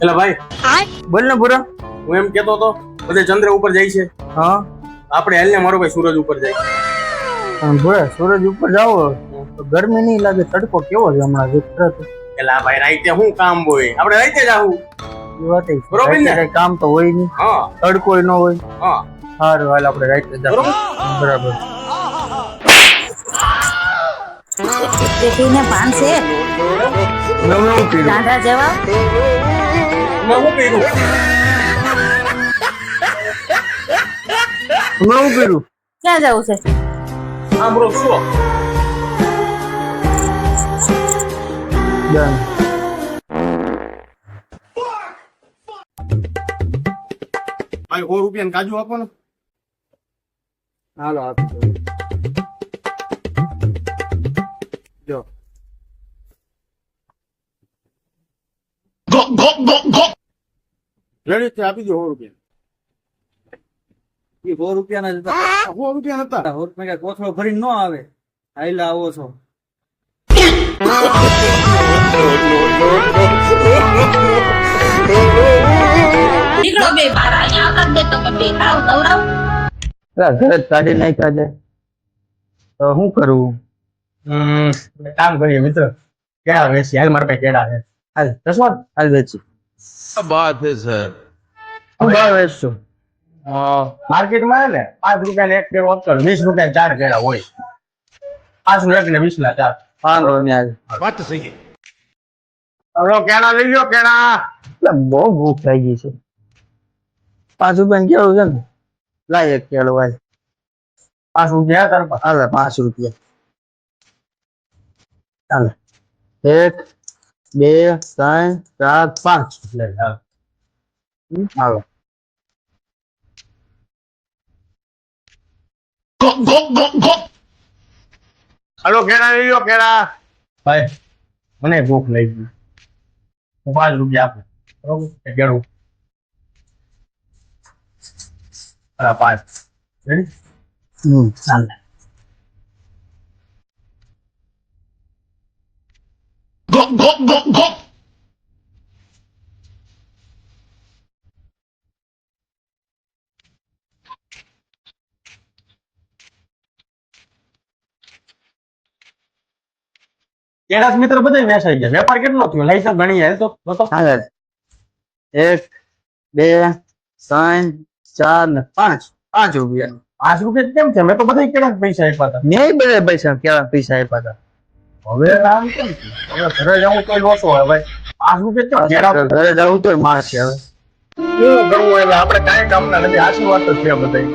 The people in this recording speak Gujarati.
એલા ભાઈ, બોલ ને પૂરા. હું એમ કેતો તો બધે ચંદ્ર ઉપર જાય છે, હા આપણે હાલ ને મારો ભાઈ સૂરજ ઉપર જાય. પણ ભોળા સૂરજ ઉપર જાવ તો ગરમી નહીં લાગે? તડકો કેવો છે હમણાં વિતરત. એલા ભાઈ, રાઈતે શું કામ હોય? આપણે રાઈતે જાવું. એ વાત એ છે. બરોબર ને? રાતે કઈ કામ તો હોય નહીં, હા તડકો ન હોય. હા, સારું હાલ આપણે રાતે જાવ. બરોબર. બરાબર. દેખીને ભાન છે નવું પીરું. દાદા જેવા એમાં શું કર્યું? નવું પીરું. ક્યાં જવું છે? સાંભળો શું? ડન. ભાઈ 100 રૂપિયા કાજુ આપો ને. હાલો આપી દો. જો રેડી છે, આપી દો 100 રૂપિયા. એ 100 રૂપિયાના જ હતા. 100 રૂપિયા નતા. 100 રૂપિયા કોથળો ભરીને ન આવે. આઈલા આવો છો. દીકરો બે બાર અહીંયા કર દે તો બે ખાવ દવડાવ ઘરે જ કાઢી નાખ્યા છે તો શું કરવું? કામ કરીએ મિત્ર, કેળા વેચી. હાલ મારા પાસે કેળા છે. હાલ દસમાં હાલ વેચી. क्या बात है सर। હું ભાવ વેચશું? માર્કેટમાં ને 5 રૂપિયા એક કેળો આપતો, 20 રૂપિયા 4 કેળા હોય. 5 નું એક ને 20 ના 4. 5 રૂપિયા. बात तो सही है। હવે કેળા લઈ લો, કેળા. એટલે બહુ ભૂખ લાગી છે. 5 રૂપિયા કેળું છે ને, લાય એક કેળું હાલ. 5 રૂપિયા તાર પાસે. હાલે 5 રૂપિયા. ચાલે 1 2 3 4 5. લે, હાલ. હાલો. હાલો કેળા લઈ લો, કેળા. ભાઈ, મને ભૂખ લાગી. હું 5 રૂપિયા આપું, બરોબર? એક કેળું. હા 5. રેડી? ચાલે. કેળા મિત્ર બધા વેચાઈ ગયા. વેપાર કેટલો થયો? લાઈસન્સ ગણી જાય તો બતો. હાલે 1 2 3 4 ને 5. 5 રૂપિયા. 5 રૂપિયા કેમ છે? મેં તો બધા કેળા પૈસા આપ્યા હતા. મેં બધા પૈસા કેળા પૈસા આપ્યા હતા. હવે આમ કેમ છે? હવે ઘરે જવું તો લોસો હોય ભાઈ. 5 રૂપિયા કેમ? કેળા ઘરે જવું તો માર છે હવે. કેવું કરવું? એટલે આપણે કાંઈ કામના નથી. આશીર્વાદ તો છે બધા.